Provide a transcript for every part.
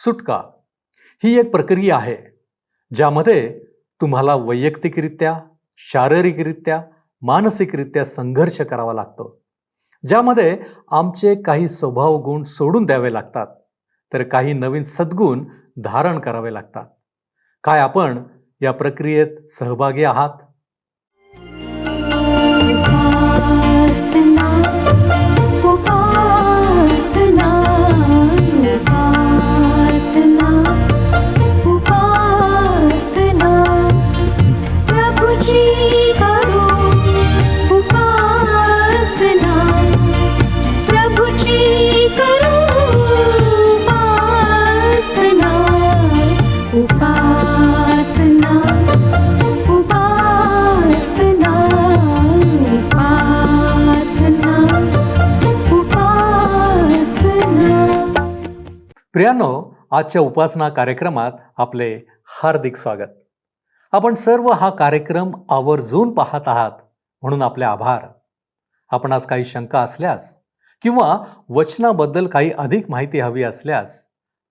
सुटका ही एक प्रक्रिया आहे ज्यामध्ये तुम्हाला वैयक्तिकरित्या, शारीरिकरित्या, मानसिकरित्या संघर्ष करावा लागतो. ज्यामध्ये आमचे काही स्वभाव गुण सोडून द्यावे लागतात, तर काही नवीन सद्गुण धारण करावे लागतात. काय आपण या प्रक्रियेत सहभागी आहात? उपासना उपासना उपासना उपासना प्रभुजी करो उपासना प्रभुजी करो उपासना उपासना उपासना प्रियांनो, आजच्या उपासना कार्यक्रमात आपले हार्दिक स्वागत. आपण सर्व हा कार्यक्रम आवर्जून पाहत आहात म्हणून आपले आभार. आपणास काही शंका असल्यास किंवा वचनाबद्दल काही अधिक माहिती हवी असल्यास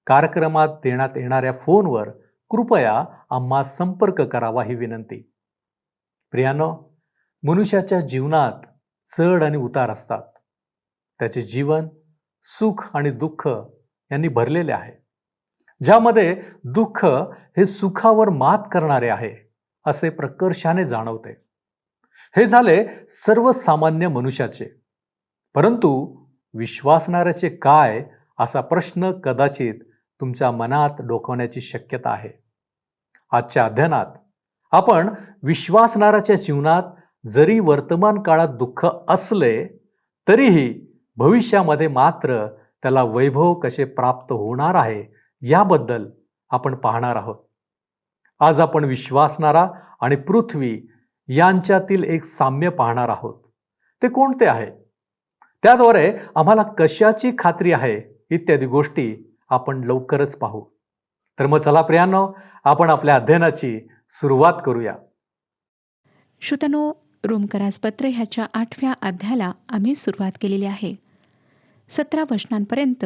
कार्यक्रमात देण्यात येणाऱ्या फोनवर कृपया आम्हास संपर्क करावा ही विनंती. प्रियांनो, मनुष्याच्या जीवनात चढ आणि उतार असतात. त्याचे जीवन सुख आणि दुःख यांनी भरलेले आहे, ज्यामध्ये दुःख हे सुखावर मात करणारे आहे असे प्रकर्षाने जाणवते. हे झाले सर्वसामान्य मनुष्याचे. परंतु विश्वासणाऱ्याचे काय असा प्रश्न कदाचित तुमच्या मनात डोकावण्याची शक्यता आहे. आजच्या अध्ययनात आपण विश्वासणाऱ्याच्या जीवनात जरी वर्तमान काळात दुःख असले तरीही भविष्यामध्ये मात्र त्याला वैभव कसे प्राप्त होणार आहे याबद्दल आपण पाहणार आहोत. आज आपण विश्वासणारा आणि पृथ्वी यांच्यातील एक साम्य पाहणार आहोत. ते कोणते आहे, त्याद्वारे आम्हाला कशाची खात्री आहे इत्यादी गोष्टी आपण लवकरच पाहू. तर मग चला प्रियांनो, आपण आपल्या अध्ययनाची सुरुवात करूया. श्रोत्यांनो, रोमकरास पत्र ह्याच्या 8व्या अध्यायाला आम्ही सुरुवात केलेली आहे. 17 वचनांपर्यंत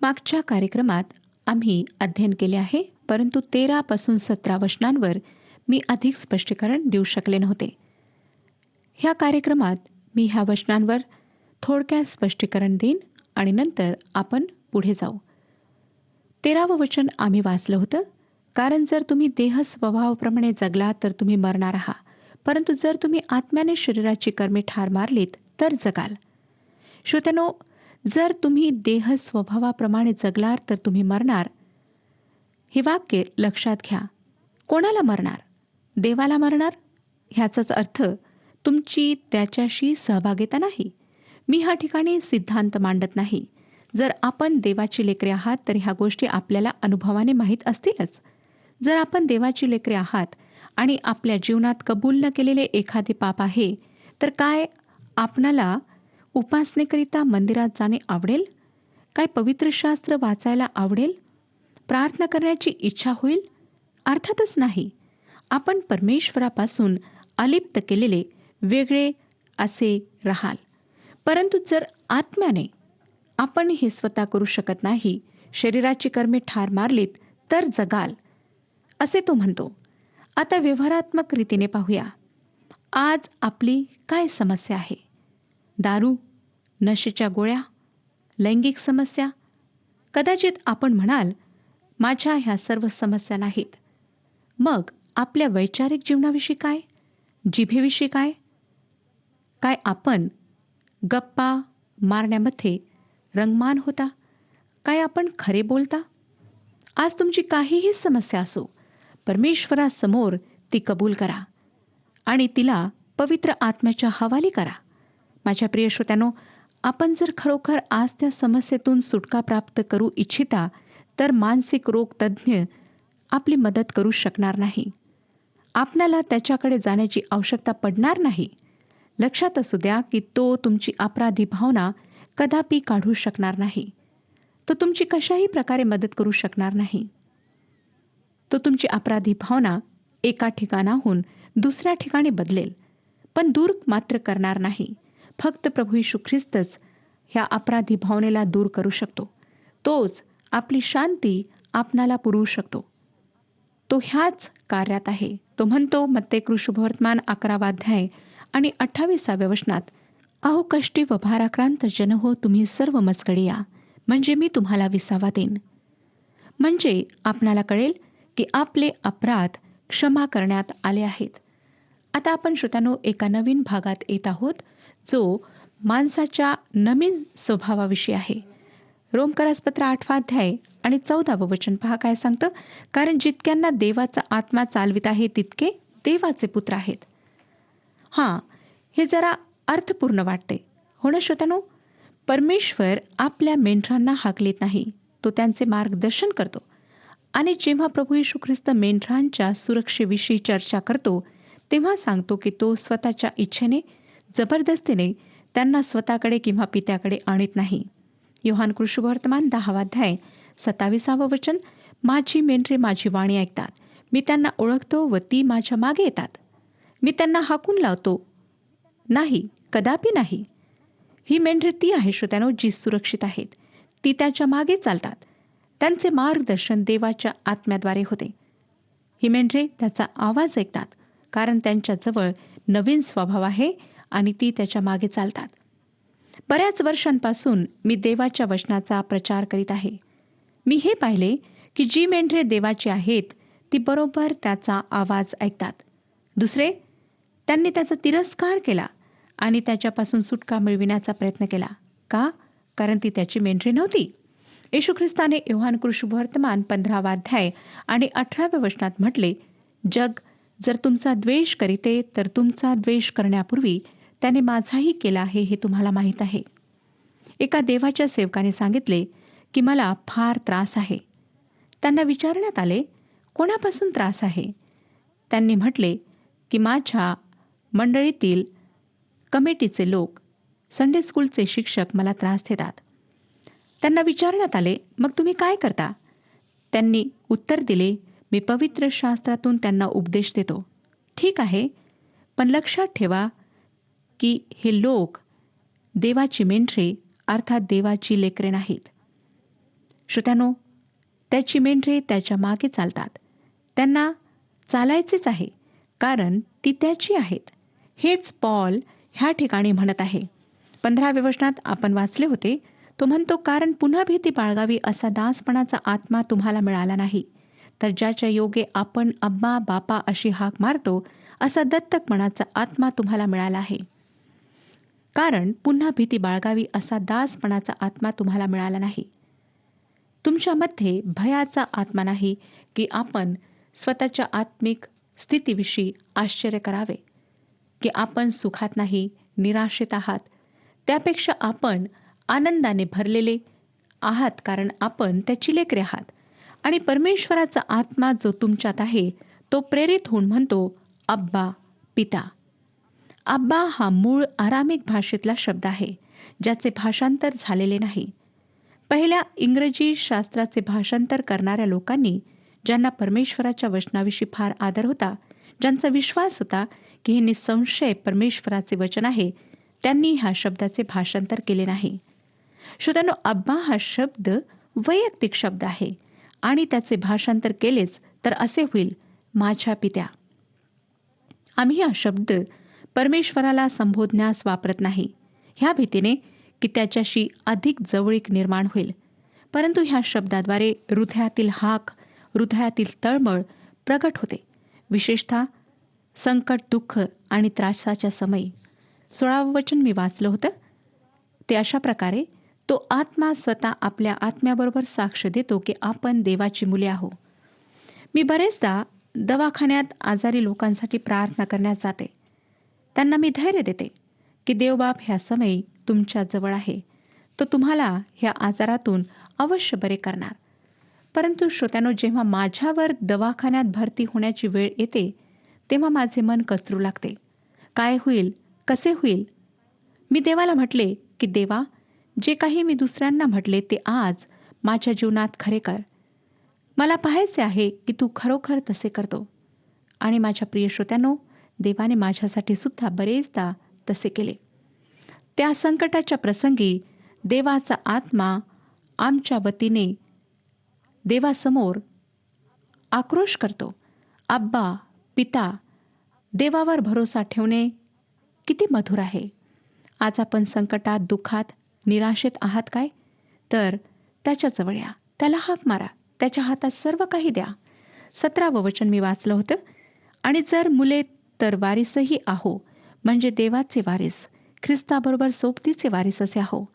मागच्या कार्यक्रमात आम्ही अध्ययन केले आहे, परंतु 13 पासून 17 वचनांवर मी अधिक स्पष्टीकरण देऊ शकले नव्हते. ह्या कार्यक्रमात मी ह्या वचनांवर थोडक्यात स्पष्टीकरण देईन आणि नंतर आपण पुढे जाऊ. 13वं वचन आम्ही वाचलं होतं, कारण जर तुम्ही देह स्वभावाप्रमाणे जगलात तर तुम्ही मरणार आहात, परंतु जर तुम्ही आत्म्याने शरीराची कर्मे ठार मारलीत तर जगाल. श्रोत्यांनो, जर तुम्ही देह स्वभावाप्रमाणे जगलात तर तुम्ही मरणार, हे वाक्य लक्षात घ्या. कोणाला मरणार? देवाला मरणार. ह्याचाच अर्थ तुमची त्याच्याशी सहभागिता नाही. मी ह्या ठिकाणी सिद्धांत मांडत नाही. जर आपण देवाची लेकरे आहात तर ह्या गोष्टी आपल्याला अनुभवाने माहीत असतीलच. जर आपण देवाची लेकरे आहात आणि आपल्या जीवनात कबूल न केलेले एखादे पाप आहे, तर काय आपणाला उपासनेकरिता मंदिरात जाणे आवडेल? काय पवित्र शास्त्र वाचायला आवडेल? प्रार्थना करण्याची इच्छा होईल? अर्थातच नाही. आपण परमेश्वरापासून अलिप्त केलेले, वेगळे असे राहाल. परंतु जर आत्म्याने आपण हे स्वतः करू शकत नाही, शरीराची कर्मे ठार मारलीत तर जगाल, असे तो म्हणतो. आता व्यवहारात्मक रीतीने पाहूया. आज आपली काय समस्या आहे? दारू, नशेच्या गोळ्या, लैंगिक समस्या? कदाचित आपण म्हणाल, माझ्या ह्या सर्व समस्या नाहीत. मग आपल्या वैचारिक जीवनाविषयी काय? जिभेविषयी काय? काय आपण गप्पा मारण्यामध्ये रंगमान होता? काय आपण खरे बोलता? आज तुमची काहीही समस्या असो, परमेश्वरासमोर ती कबूल करा आणि तिला पवित्र आत्म्याच्या हवाली करा. माझ्या प्रिय श्रोत्यांनो, आपण जर खरोखर आज त्या समस्येतून सुटका प्राप्त करू इच्छिता तर मानसिक रोग तज्ज्ञ आपली मदत करू शकणार नाही. आपणाला त्याच्याकडे जाण्याची आवश्यकता पडणार नाही. लक्षात असू द्या की तो तुमची अपराधी भावना कदापि काढू शकणार नाही. तो तुमची कशाही प्रकारे मदत करू शकणार नाही. तो तुमची अपराधी भावना एका ठिकाणाहून दुसऱ्या ठिकाणी बदलेल, पण दूर मात्र करणार नाही. फक्त प्रभू येशू ख्रिस्तच ह्या अपराधी भावनेला दूर करू शकतो. तोच आपली शांती आपणाला पुरवू शकतो. तो ह्याच कार्यात आहे. तो म्हणतो मत्ते शुभवर्तमान 11 अध्याय आणि 28 वचनात, अहो कष्टी व भाराक्रांत जन हो, तुम्ही सर्व मजकडे या, म्हणजे मी तुम्हाला विसावा देईन. म्हणजे आपणाला कळेल की आपले अपराध क्षमा करण्यात आले आहेत. आता आपण श्रोत्यानो एका नवीन भागात येत आहोत, जो माणसाच्या नवीन स्वभावाविषयी आहे. रोमकरासपत्र 8 अध्याय आणि 14 वचन पहा काय सांगतं. कारण जितक्यांना देवाचा आत्मा चालवित आहे तितके देवाचे पुत्र आहेत. हां, हे जरा अर्थपूर्ण वाटते, हो ना श्रोत्यानो? परमेश्वर आपल्या मेंढरांना हाकलीत नाही, तो त्यांचे मार्गदर्शन करतो. आणि जेव्हा प्रभू येशू ख्रिस्त मेंढरांच्या सुरक्षेविषयी चर्चा करतो, तेव्हा सांगतो की तो स्वतःच्या इच्छेने, जबरदस्तीने त्यांना स्वतःकडे किंवा पित्याकडे आणत नाही. योहान शुभवर्तमान 10 अध्याय 27 वचन, माझी मेंढरे माझी वाणी ऐकतात, मी त्यांना ओळखतो व ती माझ्या मागे येतात. मी त्यांना हाकून लावतो नाही, कदापि नाही. ही मेंढरे ती आहे श्रोत्यानो जी सुरक्षित आहेत. ती त्याच्या मागे चालतात. त्यांचे मार्गदर्शन देवाच्या आत्म्याद्वारे होते. ही मेंढरे त्याचा आवाज ऐकतात, कारण त्यांच्याजवळ नवीन स्वभाव आहे आणि ती त्याच्या मागे चालतात. बऱ्याच वर्षांपासून मी देवाच्या वचनाचा प्रचार करीत आहे. मी हे पाहिले की जी मेंढरे देवाची आहेत ती बरोबर त्याचा आवाज ऐकतात. दुसरे, त्यांनी त्याचा तिरस्कार केला आणि त्याच्यापासून सुटका मिळविण्याचा प्रयत्न केला. का? कारण ती त्याची मेंढरे नव्हती. येशू ख्रिस्ताने योहान शुभवर्तमान 15 अध्याय आणि 18 वचनात म्हटले, जग जर तुमचा द्वेष करीते तर तुमचा द्वेष करण्यापूर्वी त्याने माझाही केला आहे हे तुम्हाला माहीत आहे. एका देवाच्या सेवकाने सांगितले की मला फार त्रास आहे. त्यांना विचारण्यात आले, कोणापासून त्रास आहे? त्यांनी म्हटले की माझ्या मंडळीतील कमिटीचे लोक, संडे स्कूलचे शिक्षक मला त्रास देतात. त्यांना विचारण्यात आले, मग तुम्ही काय करता? त्यांनी उत्तर दिले, मी पवित्र शास्त्रातून त्यांना उपदेश देतो. ठीक आहे, पण लक्षात ठेवा की हे लोक देवाची मेंढरे अर्थात देवाची लेकरे नाहीत. श्रोत्यानो, त्याची मेंढरे त्याच्या मागे चालतात. त्यांना चालायचेच आहे, कारण ती त्याची आहेत. हेच पॉल ह्या ठिकाणी म्हणत आहे. 15व्या वचनात आपण वाचले होते. तो म्हणतो, कारण पुन्हा भीती बाळगावी असा दासपणाचा आत्मा तुम्हाला मिळाला नाही, तर ज्याच्या योगे आपण अब्बा बापा अशी हाक मारतो असा दत्तकपणाचा आत्मा तुम्हाला मिळाला आहे. कारण पुन्हा भीती बाळगावी असा दासपणाचा आत्मा तुम्हाला मिळाला नाही. तुमच्यामध्ये भयाचा आत्मा नाही की आपण स्वतःच्या आत्मिक स्थितीविषयी आश्चर्य करावे, की आपण सुखात नाही, निराशेत आहात. त्यापेक्षा आपण आनंदाने भरलेले आहात, कारण आपण त्याची लेकरे आहात. आणि परमेश्वराचा आत्मा जो तुमच्यात आहे तो प्रेरित होऊन म्हणतो, अब्बा, पिता. अब्बा हा मूळ आरामिक भाषेतला शब्द आहे, ज्याचे भाषांतर झालेले नाही. पहिल्या इंग्रजी शास्त्राचे भाषांतर करणाऱ्या लोकांनी, ज्यांना परमेश्वराच्या वचनाविषयी फार आदर होता, ज्यांचा विश्वास होता की हे निसंशय परमेश्वराचे वचन आहे, त्यांनी ह्या शब्दाचे भाषांतर केले नाही. श्रोत्यांनो, अब्बा हा शब्द वैयक्तिक शब्द आहे आणि त्याचे भाषांतर केलेच तर असे होईल, माझ्या पित्या. आम्ही हा शब्द परमेश्वराला संबोधण्यास वापरत नाही, ह्या भीतीने की त्याच्याशी अधिक जवळीक निर्माण होईल. परंतु ह्या शब्दाद्वारे हृदयातील हाक, हृदयातील तळमळ प्रगट होते, विशेषतः संकट, दुःख आणि त्रासाच्या समयी. 16वं वचन मी वाचलं होतं. ते अशा प्रकारे, तो आत्मा स्वतः आपल्या आत्म्याबरोबर साक्ष देतो की आपण देवाची मुले आहोत. मी बरेचदा दवाखान्यात आजारी लोकांसाठी प्रार्थना करण्यास जाते. त्यांना मी धैर्य देते की देवबाप ह्या समयी तुमच्या जवळ आहे, तो तुम्हाला ह्या आजारातून अवश्य बरे करणार. परंतु श्रोत्यानो, जेव्हा माझ्यावर दवाखान्यात भरती होण्याची वेळ येते तेव्हा माझे मन कचरू लागते. काय होईल, कसे होईल? मी देवाला म्हटले की देवा, जे काही मी दुसऱ्यांना म्हटले ते आज माझ्या जीवनात खरे कर. मला पाहायचे आहे की तू खरोखर तसे करतो. आणि माझ्या प्रिय श्रोत्यांनो, देवाने माझ्यासाठी सुद्धा बरेचदा तसे केले. त्या संकटाच्या प्रसंगी देवाचा आत्मा आमच्या वतीने देवासमोर आक्रोश करतो. अब्बा, पिता, देवावर भरोसा ठेवणे किती मधुर आहे. आज आपण संकटात, दुःखात, निराशेत आहात काय? तर त्याच्याजवळ या, त्याला हाक मारा, त्याच्या हातात सर्व काही द्या. 17वं वचन मी वाचलं होतं. आणि जर मुले तर वारीसही आहो, म्हणजे देवाचे वारीस, ख्रिस्ताबरोबर सोबतीचे वारीस असे आहो.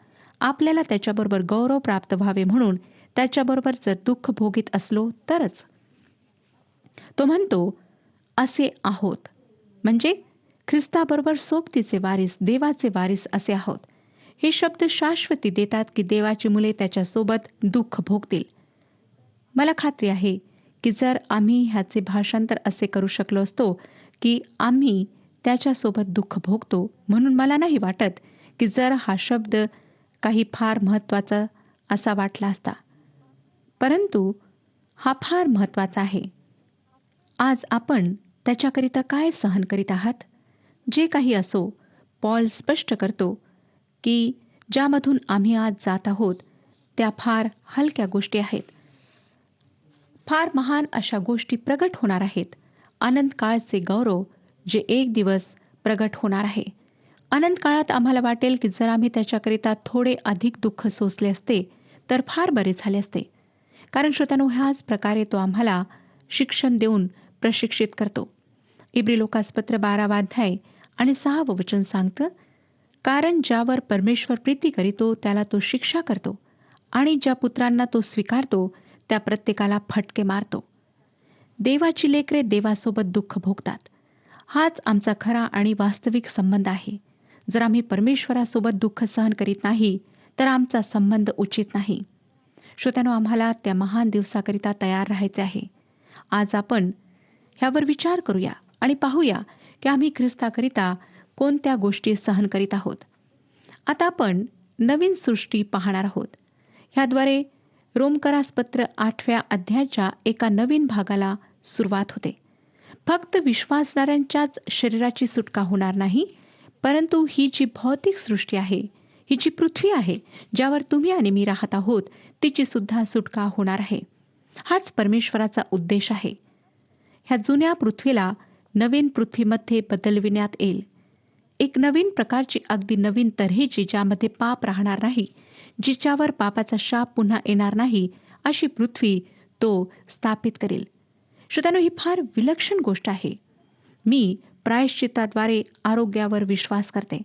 आपल्याला त्याच्याबरोबर गौरव प्राप्त व्हावे म्हणून त्याच्याबरोबर जर दुःख भोगीत असलो तरच. तो म्हणतो असे आहोत, म्हणजे ख्रिस्ताबरोबर सोबतीचे वारीस, देवाचे वारीस असे आहोत. हे शब्द शाश्वती देतात की देवाची मुले त्याच्यासोबत दुःख भोगतील. मला खात्री आहे की जर आम्ही ह्याचे भाषांतर असे करू शकलो असतो की आम्ही त्याच्यासोबत दुःख भोगतो, म्हणून मला नाही वाटत की जर हा शब्द काही फार महत्त्वाचा असा वाटला असता. परंतु हा फार महत्त्वाचा आहे. आज आपण त्याच्याकरिता काय सहन करीत आहात? जे काही असो, पॉल स्पष्ट करतो की ज्यामधून आम्ही आज जात आहोत त्या फार हलक्या गोष्टी आहेत. फार महान अशा गोष्टी प्रगट होणार आहेत. अनंत काळचे गौरव जे एक दिवस प्रगट होणार आहे. अनंत काळात आम्हाला वाटेल की जर आम्ही त्याच्याकरिता थोडे अधिक दुःख सोसले असते तर फार बरे झाले असते. कारण श्रोत्यानो, ह्याच प्रकारे तो आम्हाला शिक्षण देऊन प्रशिक्षित करतो. इब्री लोकासपत्र 12वा अध्याय आणि 6वं वचन सांगतं, कारण ज्यावर परमेश्वर प्रीती करीतो त्याला तो शिक्षा करतो आणि ज्या पुत्रांना तो स्वीकारतो त्या प्रत्येकाला फटके मारतो. देवाची लेकरे देवासोबत दुःख भोगतात. हाच आमचा खरा आणि वास्तविक संबंध आहे. जर आम्ही परमेश्वरासोबत दुःख सहन करीत नाही तर आमचा संबंध उचित नाही. श्रोत्यानो, आम्हाला त्या महान दिवसाकरिता तयार राहायचे आहे. आज आपण ह्यावर विचार करूया आणि पाहूया की आम्ही ख्रिस्ताकरिता कोणत्या गोष्टी सहन करीत आहोत. आता आपण नवीन सृष्टी पाहणार आहोत. ह्याद्वारे रोमकरासपत्र 8व्या अध्यायाच्या एका नवीन भागाला सुरुवात होते. फक्त विश्वासणाऱ्यांच्याच शरीराची सुटका होणार नाही, परंतु ही जी भौतिक सृष्टी आहे, ही जी पृथ्वी आहे ज्यावर तुम्ही आणि मी राहत आहोत, तिची सुद्धा सुटका होणार आहे. हाच परमेश्वराचा उद्देश आहे. ह्या जुन्या पृथ्वीला नवीन पृथ्वीमध्ये बदलविण्यात येईल. एक नवीन प्रकारची, अगदी नवीन तऱ्हेची, ज्यामध्ये पाप राहणार नाही, जिच्यावर पापाचा शाप पुन्हा येणार नाही, अशी पृथ्वी तो स्थापित करेल. श्रोत्यानो, ही फार विलक्षण गोष्ट आहे. मी प्रायश्चित्ताद्वारे आरोग्यावर विश्वास करते.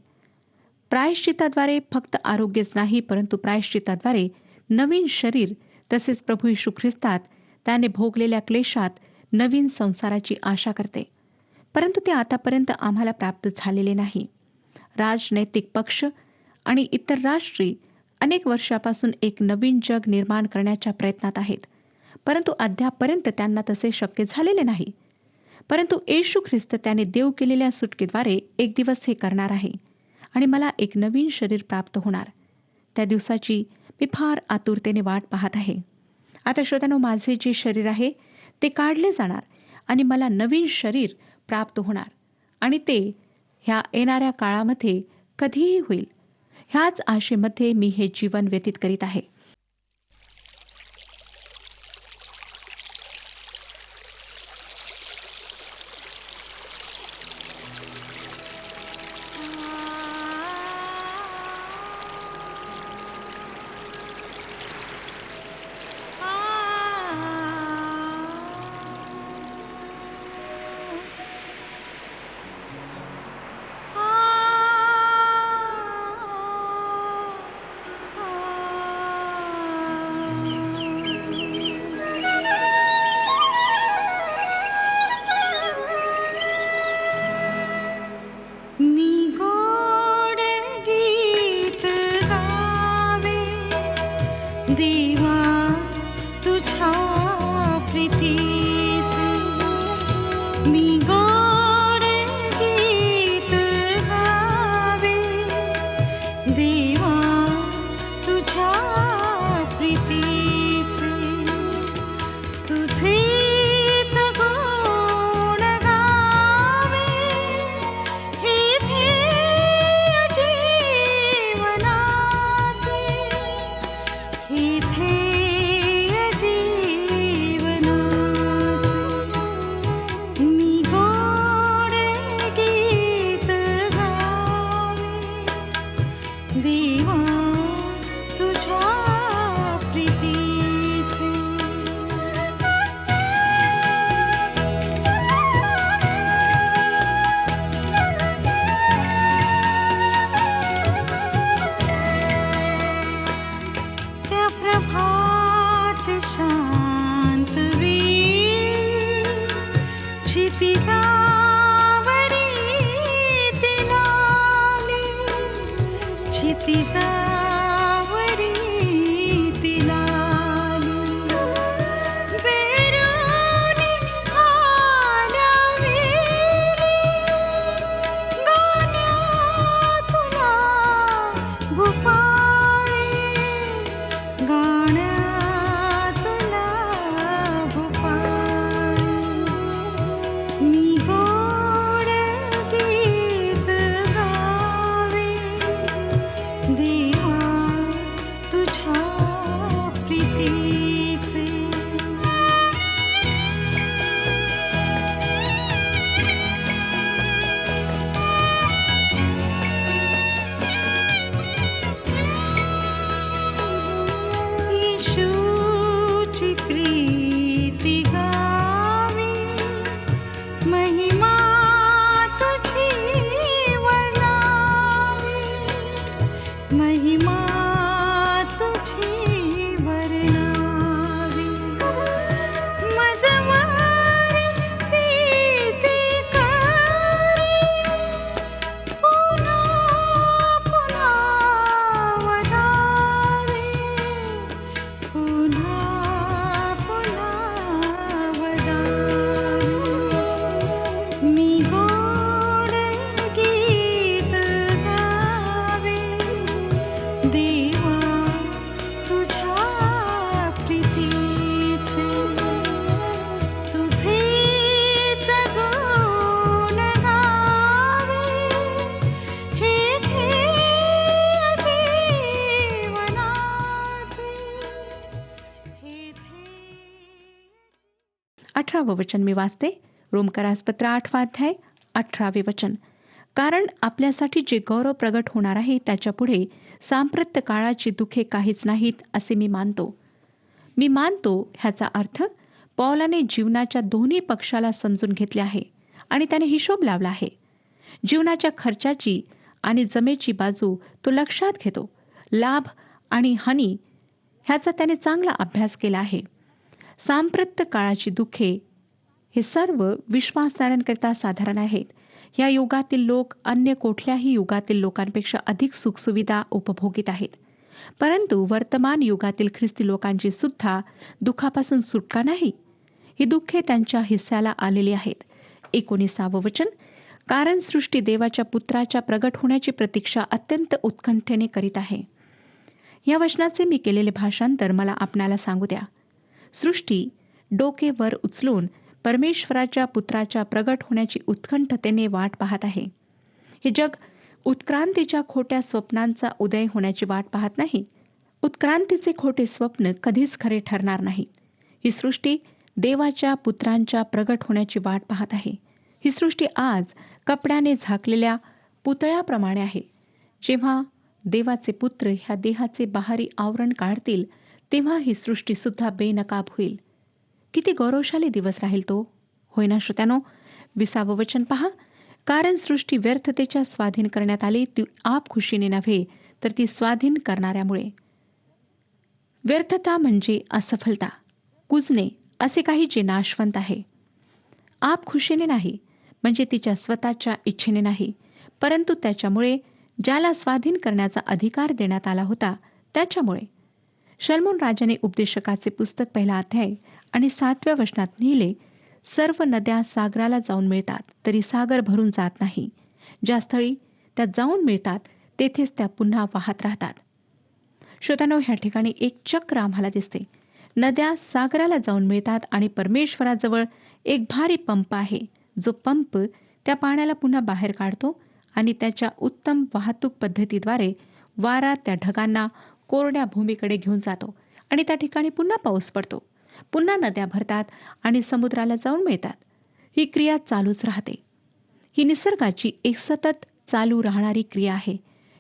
प्रायश्चित्ताद्वारे फक्त आरोग्यच नाही, परंतु प्रायश्चित्ताद्वारे नवीन शरीर, तसेच प्रभू येशू ख्रिस्तात त्याने भोगलेल्या क्लेशात नवीन संसाराची आशा करते. परंतु ते आतापर्यंत आम्हाला प्राप्त झालेले नाही. राजनैतिक पक्ष आणि इतर राष्ट्री अनेक वर्षापासून एक नवीन जग निर्माण करण्याच्या प्रयत्नात आहेत, परंतु अद्यापर्यंत त्यांना तसे शक्य झालेले नाही. परंतु येशू ख्रिस्त त्याने देव केलेल्या सुटकेद्वारे एक दिवस हे करणार आहे आणि मला एक नवीन शरीर प्राप्त होणार. त्या दिवसाची मी फार आतुरतेने वाट पाहत आहे. आता श्रोत्यानो, माझे जे शरीर आहे ते काढले जाणार आणि मला नवीन शरीर प्राप्त होणार आणि ते ह्या येणाऱ्या काळामध्ये कधीही होईल. ह्याच आशेमध्ये मी हे जीवन व्यतीत करीत आहे. मी गोड गीत गावे देवा तुझ्या प्रीतीचे. मी गोड गीत गावे देवा तुझ्या प्रीतीचे. तुझेच गुण गावे हे ध्येय जीवनाचे. हे ध्येय जीवनाचे. 18वं वचन मी वाचते. रोमकरासपत्र 8वां अध्याय 18वे वचन. कारण आपल्यासाठी जे गौरव प्रगट होणार आहे त्याच्यापुढे सांप्रत्य काळाची दुःखे काहीच नाहीत असे मी मानतो. मी मानतो ह्याचा अर्थ पौलाने जीवनाच्या दोन्ही पक्षाला समजून घेतले आहे आणि त्याने हिशोब लावला आहे. जीवनाच्या खर्चाची आणि जमेची बाजू तो लक्षात घेतो. लाभ आणि हानी ह्याचा त्याने चांगला अभ्यास केला आहे. सांप्रत्य काळाची दुःखे हे सर्व विश्वासणाऱ्यांकरिता साधारण आहेत. या युगातील लोक अन्य कुठल्याही युगातील लोकांपेक्षा अधिक सुखसुविधा उपभोगीत आहेत. परंतु वर्तमान युगातील ख्रिस्ती लोकांची सुद्धा दुःखापासून सुटका नाही. ही दुःखे त्यांच्या हिस्साला आलेली आहेत. 19वं वचन. कारण सृष्टी देवाच्या पुत्राच्या प्रगट होण्याची प्रतीक्षा अत्यंत उत्कंठेने करीत आहे. या वचनाचे मी केलेले भाषांतर मला आपणाला सांगू द्या. सृष्टी डोके वर उचलून परमेश्वराच्या पुत्राच्या प्रगट होण्याची उत्कंठतेने वाट पाहत आहे. हे जग उत्क्रांतीच्या खोट्या स्वप्नांचा उदय होण्याची वाट पाहत नाही. उत्क्रांतीचे खोटे स्वप्न कधीच खरे ठरणार नाही. ही सृष्टी देवाच्या पुत्रांच्या प्रगट होण्याची वाट पाहत आहे. ही सृष्टी आज कपड्याने झाकलेल्या पुतळ्याप्रमाणे आहे. जेव्हा देवाचे पुत्र ह्या देहाचे बाहेरी आवरण काढतील तेव्हा ही सृष्टीसुद्धा बेनकाब होईल. किती गौरवशाली दिवस राहील तो, होय ना श्रोत्यानो? 20वं वचन पहा. कारण सृष्टी व्यर्थतेच्या स्वाधीन करण्यात आली, ती आप खुशीने नव्हे तर ती स्वाधीन करणाऱ्यामुळे. व्यर्थता म्हणजे असफलता, कुजणे असे काही जे नाशवंत आहे. आप खुशीने नाही म्हणजे तिच्या स्वतःच्या इच्छेने नाही, परंतु त्याच्यामुळे ज्याला स्वाधीन करण्याचा अधिकार देण्यात आला होता त्याच्यामुळे. शलोमोन राजाने उपदेशकाचे पुस्तक 1 अध्याय आणि 7व्या वचनात लिहिले, सर्व नद्या सागराला जाऊन मिळतात तरी सागर भरून जात नाही. ज्या स्थळी त्या जाऊन मिळतात तेथेच त्या पुन्हा वाहत राहतात. श्रोत्यानो, ह्या ठिकाणी एक चक्र आम्हाला दिसते. नद्या सागराला जाऊन मिळतात आणि परमेश्वराजवळ एक भारी पंप आहे, जो पंप त्या पाण्याला पुन्हा बाहेर काढतो आणि त्याच्या उत्तम वाहतूक पद्धतीद्वारे वारा त्या ढगांना कोरड्या भूमीकडे घेऊन जातो आणि त्या ठिकाणी पुन्हा पाऊस पडतो. पुन्हा नद्या भरतात आणि समुद्राला जाऊन मिळतात. ही क्रिया चालूच राहते. ही निसर्गाची एक सतत चालू राहणारी क्रिया आहे,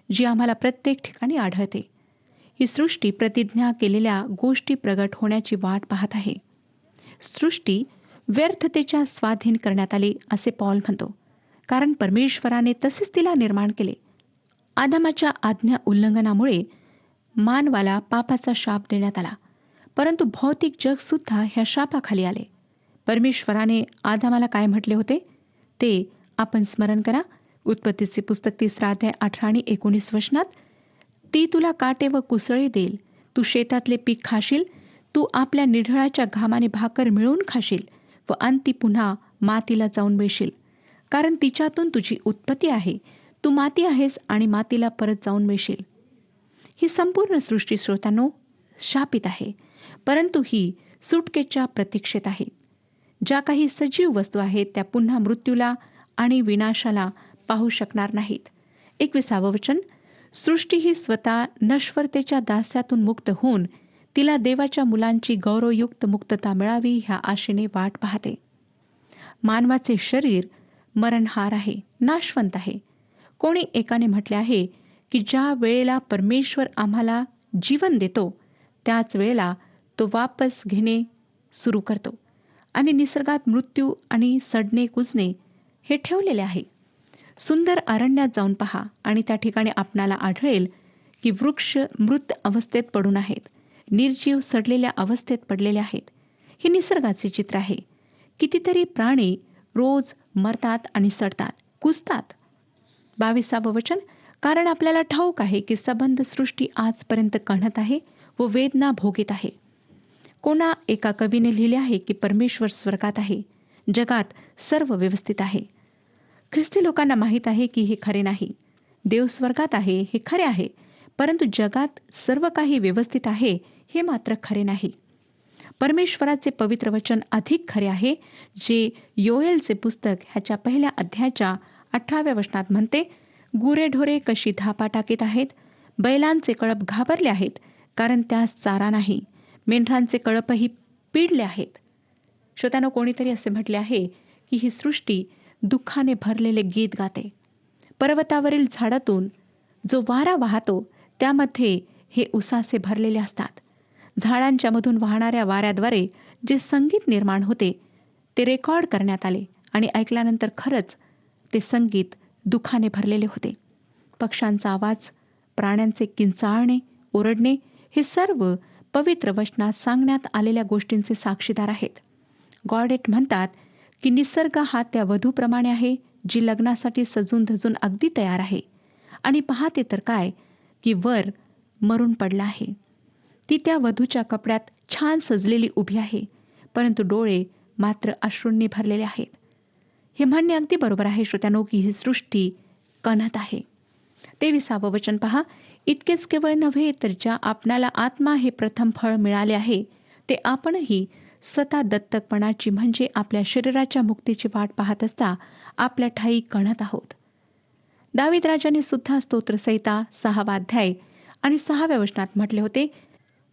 जी आम्हाला प्रत्येक ठिकाणी आढळते. ही सृष्टी प्रतिज्ञा केलेल्या गोष्टी प्रगट होण्याची वाट पाहत आहे. सृष्टी व्यर्थतेच्या स्वाधीन करण्यात आली असे पौल म्हणतो, कारण परमेश्वराने तसेच तिला निर्माण केले. आदामाच्या आज्ञा उल्लंघनामुळे मानवाला पापाचा शाप देण्यात आला, परंतु भौतिक जग सुद्धा ह्या शापाखाली आले. परमेश्वराने आदामाला काय म्हटले होते ते आपण स्मरण करा. उत्पत्तीचे पुस्तक 3 अध्याय 18 आणि 19 वचनात. ती तुला काटे व कुसळे देईल, तू शेतातले पीक खाशील, तू आपल्या निढळाच्या घामाने भाकर मिळवून खाशील व अंती पुन्हा मातीला जाऊन मिळशील, कारण तिच्यातून तुझी उत्पत्ती आहे. तू माती आहेस आणि मातीला परत जाऊन मिळशील. ही संपूर्ण सृष्टी श्रोत्यांनो शापित आहे, परंतु ही सुटकेच्या प्रतीक्षेत आहे. ज्या काही सजीव वस्तू आहेत त्या पुन्हा मृत्यूला आणि विनाशाला पाहू शकणार नाहीत. 21वं वचन. सृष्टी ही स्वतः नश्वरतेच्या दास्यातून मुक्त होऊन तिला देवाच्या मुलांची गौरवयुक्त मुक्तता मिळावी ह्या आशेने वाट पाहते. मानवाचे शरीर मरणहार आहे, नाशवंत आहे. कोणी एकाने म्हटले आहे की ज्या वेळेला परमेश्वर आम्हाला जीवन देतो त्याच वेळेला तो वापस घेणे सुरू करतो आणि निसर्गात मृत्यू आणि सडणे कुजणे हे ठेवलेले आहे. सुंदर अरण्यात जाऊन पहा आणि त्या ठिकाणी आपणाला आढळेल की वृक्ष मृत अवस्थेत पडून आहेत, निर्जीव सडलेल्या अवस्थेत पडलेले आहेत. हे निसर्गाचे चित्र आहे. कितीतरी प्राणी रोज मरतात आणि सडतात, कुजतात. 22वं वचन. कारण आपल्याला ठाऊक आहे की संबंध सृष्टी आजपर्यंत कणत आहे व वेदना भोगीत आहे. कोणा एका कवीने लिहिले आहे की परमेश्वर स्वर्गात आहे, जगात सर्व व्यवस्थित आहे. ख्रिस्ती लोकांना माहीत आहे की हे खरे नाही. देव स्वर्गात आहे हे खरे आहे, परंतु जगात सर्व काही व्यवस्थित आहे हे मात्र खरे नाही. परमेश्वराचे पवित्र वचन अधिक खरे आहे, जे योएलचे पुस्तक ह्याच्या 1 अध्यायाच्या 18व्या वचनात म्हणते, गुरेढोरे कशी धापा टाकीत आहेत, बैलांचे कळप घाबरले आहेत, कारण त्यास चारा नाही, मेंढरांचे कळपही पिडले आहेत. श्रोत्यानो, कोणीतरी असे म्हटले आहे की ही सृष्टी दुःखाने भरलेले गीत गाते. पर्वतावरील झाडातून जो वारा वाहतो त्यामध्ये हे उसासे भरलेले असतात. झाडांच्या मधून वाहणाऱ्या वाऱ्याद्वारे जे संगीत निर्माण होते ते रेकॉर्ड करण्यात आले आणि ऐकल्यानंतर खरंच ते संगीत दुःखाने भरलेले होते. पक्ष्यांचा आवाज, प्राण्यांचे किंचाळणे, ओरडणे हे सर्व पवित्र वचनात सांगण्यात आलेल्या गोष्टींचे साक्षीदार आहेत. गॉडेट म्हणतात की निसर्ग हा त्या वधूप्रमाणे आहे जी लग्नासाठी सजून धजून अगदी तयार आहे आणि पाहते तर काय की वर मरून पडला आहे. ती त्या वधूच्या कपड्यात छान सजलेली उभी आहे, परंतु डोळे मात्र अश्रूंनी भरलेले आहेत. हे म्हणणे अगदी बरोबर आहे श्रोत्यानो की ही सृष्टी कणत आहे. 23 वचन पहा, इतकेच केवळ नव्हे तर ज्या आपणाला आत्मा हे प्रथम फळ मिळाले आहे ते आपणही स्वतः दत्तकपणाची म्हणजे आपल्या शरीराच्या मुक्तीची वाट पाहत असता आपल्या ठाई कणत आहोत. दावीद राजाने सुद्धा स्तोत्रसंहिता 6 अध्याय आणि 6 वचनात म्हटले होते,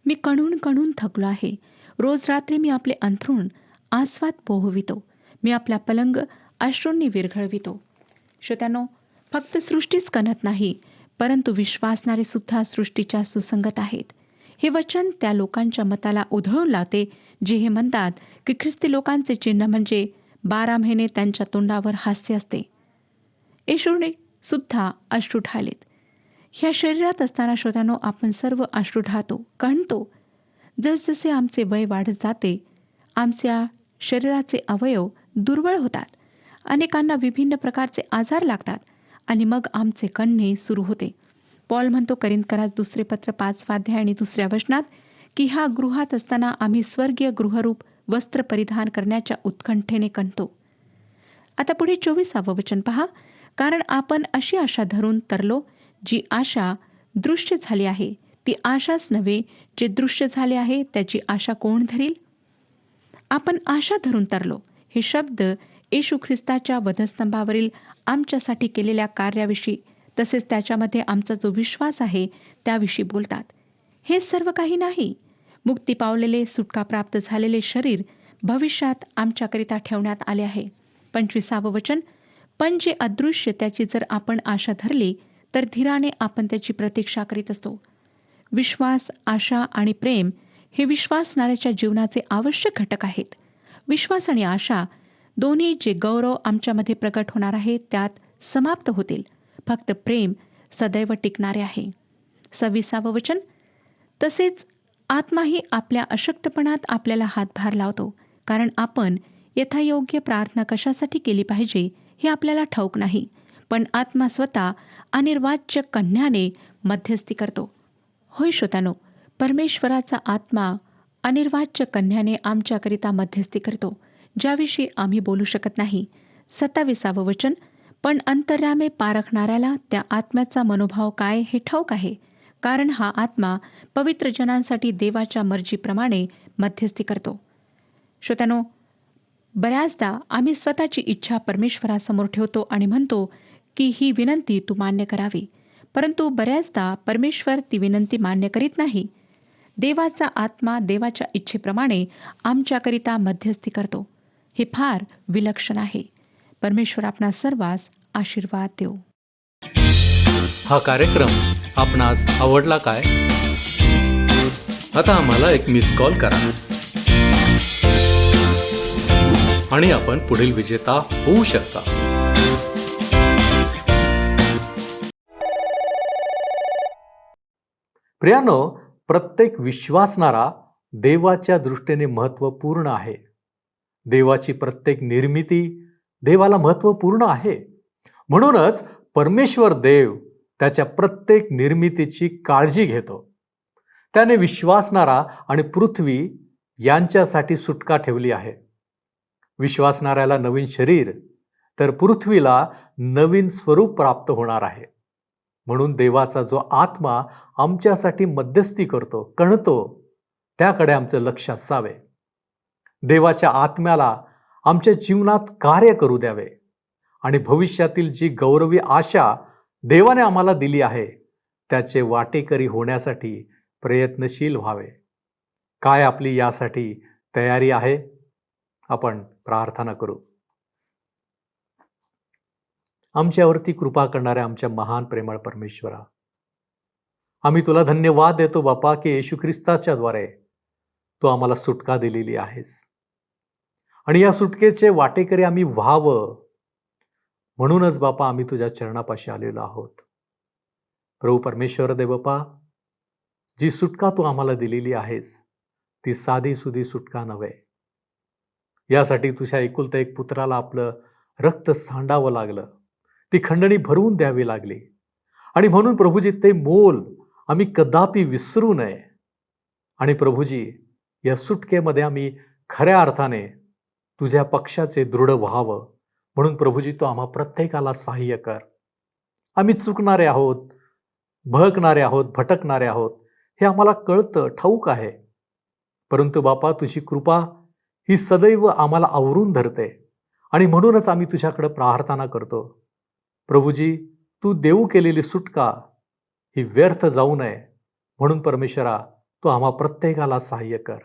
मी कणून कणून थकलो आहे. रोज रात्री मी आपले अंथरूण आस्वाद पोहवितो. मी आपला पलंग अश्रूंनी विरघळवितो. श्रोत्यानो, फक्त सृष्टीच कणत नाही, परंतु विश्वासणारे सुद्धा सृष्टीच्या सुसंगत आहेत. हे वचन त्या लोकांच्या मताला उधळून लावते जे हे म्हणतात की ख्रिस्ती लोकांचे चिन्ह म्हणजे 12 महिने त्यांच्या तोंडावर हास्य असते. येशूने सुद्धा अश्रू ढाळलेत. ह्या शरीरात असताना श्रोत्यानो, आपण सर्व अश्रू ढाळतो, कणतो. जसजसे आमचे वय वाढत जाते आमच्या शरीराचे अवयव दुर्बळ होतात. अनेकांना विभिन्न प्रकारचे आजार लागतात आणि मग आमचे कणणे सुरू होते. पॉल म्हणतो करिंथकरास 2 पत्र 5 अध्याय आणि 2 वचनात की ह्या गृहात असताना आम्ही स्वर्गीय गृहरूप वस्त्र परिधान करण्याच्या उत्कंठेने कणतो. आता पुढे 24 वचन पहा, कारण आपण अशी आशा धरून तरलो जी आशा दृश्य झाली आहे ती आशाच नव्हे, जे दृश्य झाले आहे त्याची आशा कोण धरील. आपण आशा धरून तरलो हे शब्द येशू ख्रिस्ताच्या वधस्तंभावरील आमच्यासाठी केलेल्या कार्याविषयी तसेच त्याच्यामध्ये आमचा जो विश्वास आहे त्याविषयी बोलतात. हे सर्व काही नाही. मुक्ती पावलेले, सुटका प्राप्त झालेले शरीर भविष्यात आमच्याकरिता ठेवण्यात आले आहे. 25 वचन, पण जे अदृश्य त्याची जर आपण आशा धरली तर धीराने आपण त्याची प्रतीक्षा करीत असतो. विश्वास, आशा आणि प्रेम हे विश्वासणाऱ्याच्या जीवनाचे आवश्यक घटक आहेत. विश्वास आणि आशा दोन्ही जे गौरव आमच्यामध्ये प्रकट होणार आहे त्यात समाप्त होतील. फक्त प्रेम सदैव टिकणारे आहे. 26 वचन, तसेच आत्माही आपल्या अशक्तपणात आपल्याला हातभार लावतो, कारण आपण यथायोग्य प्रार्थना कशासाठी केली पाहिजे हे आपल्याला ठाऊक नाही, पण आत्मा स्वतः अनिर्वाच्य कन्याने मध्यस्थी करतो. होय श्रोतानो, परमेश्वराचा आत्मा अनिर्वाच्य कन्याने आमच्याकरिता मध्यस्थी करतो, ज्याविषयी आम्ही बोलू शकत नाही. 27 वचन, पण अंतर्यामे पारखणाऱ्याला त्या आत्म्याचा मनोभाव काय हे ठाऊक आहे, कारण हा आत्मा पवित्र जनांसाठी देवाच्या मर्जीप्रमाणे मध्यस्थी करतो. श्रोत्यानो, बऱ्याचदा आम्ही स्वतःची इच्छा परमेश्वरासमोर ठेवतो आणि म्हणतो की ही विनंती तू मान्य करावी, परंतु बऱ्याचदा परमेश्वर ती विनंती मान्य करीत नाही. देवाचा आत्मा देवाच्या इच्छेप्रमाणे आमच्याकरिता मध्यस्थी करतो. हे फार विलक्षण आहे. परमेश्वर आपणा सर्वांस आशीर्वाद देव. हा कार्यक्रम आपणास आवडला काय? आता आम्हाला एक मिस कॉल करा आणि आपण पुढील विजेता होऊ शकता. प्रियानो, प्रत्येक विश्वासणारा देवाच्या दृष्टीने महत्त्वपूर्ण आहे. देवाची प्रत्येक निर्मिती देवाला महत्त्वपूर्ण आहे. म्हणूनच परमेश्वर देव त्याच्या प्रत्येक निर्मितीची काळजी घेतो. त्याने विश्वासणारा आणि पृथ्वी यांच्यासाठी सुटका ठेवली आहे. विश्वासणाऱ्याला नवीन शरीर तर पृथ्वीला नवीन स्वरूप प्राप्त होणार आहे. म्हणून देवाचा जो आत्मा आमच्यासाठी मध्यस्थी करतो, कणतो, त्याकडे आमचं लक्ष असावे. देवाच्या आत्म्याला आमच्या जीवनात कार्य करू द्यावे आणि भविष्यातील जी गौरवी आशा देवाने आम्हाला दिली आहे त्याचे वाटेकरी होण्यासाठी प्रयत्नशील व्हावे. काय आपली यासाठी तयारी आहे? आपण प्रार्थना करू. आमच्यावरती कृपा करणाऱ्या आमच्या महान प्रेमळ परमेश्वरा, आम्ही तुला धन्यवाद देतो बापा की येशू ख्रिस्ताच्या द्वारे तू आम्हाला सुटका दिलेली आहेस आणि या सुटकेचे वाटेकरी आम्ही व्हावं म्हणूनच बापा आम्ही तुझ्या चरणापाशी आलेलो आहोत. प्रभू परमेश्वर दे बापा, जी सुटका तू आम्हाला दिलेली आहेस ती साधी सुधी सुटका नव्हे. यासाठी तुझ्या एकुलता एक पुत्राला आपलं रक्त सांडावं लागलं, ती खंडणी भरवून द्यावी लागली आणि म्हणून प्रभूजी ते मोल आम्ही कदापि विसरू नये. आणि प्रभूजी या सुटकेमध्ये आम्ही खऱ्या अर्थाने तुझ्या पक्षाचे दृढ व्हावं म्हणून प्रभूजी तू आम्हा प्रत्येकाला सहाय्य कर. आम्ही चुकणारे आहोत, बहकणारे आहोत, भटकणारे आहोत, हे आम्हाला कळतं, ठाऊक आहे. परंतु बापा तुझी कृपा ही सदैव आम्हाला आवरून धरते आणि म्हणूनच आम्ही तुझ्याकडे प्रार्थना करतो. प्रभूजी तू देऊ केलेली सुटका ही व्यर्थ जाऊ नये म्हणून परमेश्वरा तू आम्हा प्रत्येकाला सहाय्य कर.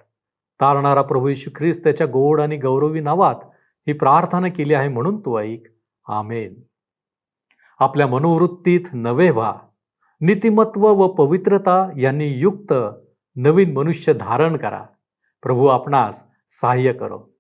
तारणारा प्रभू येशू ख्रिस्त त्याच्या गोड आणि गौरवी नावात ही प्रार्थना केली आहे म्हणून तू ऐक. आमेन. आपल्या मनोवृत्तीत नवे व्हा, नीतिमत्व व पवित्रता यांनी युक्त नवीन मनुष्य धारण करा. प्रभू आपणास सहाय्य करो.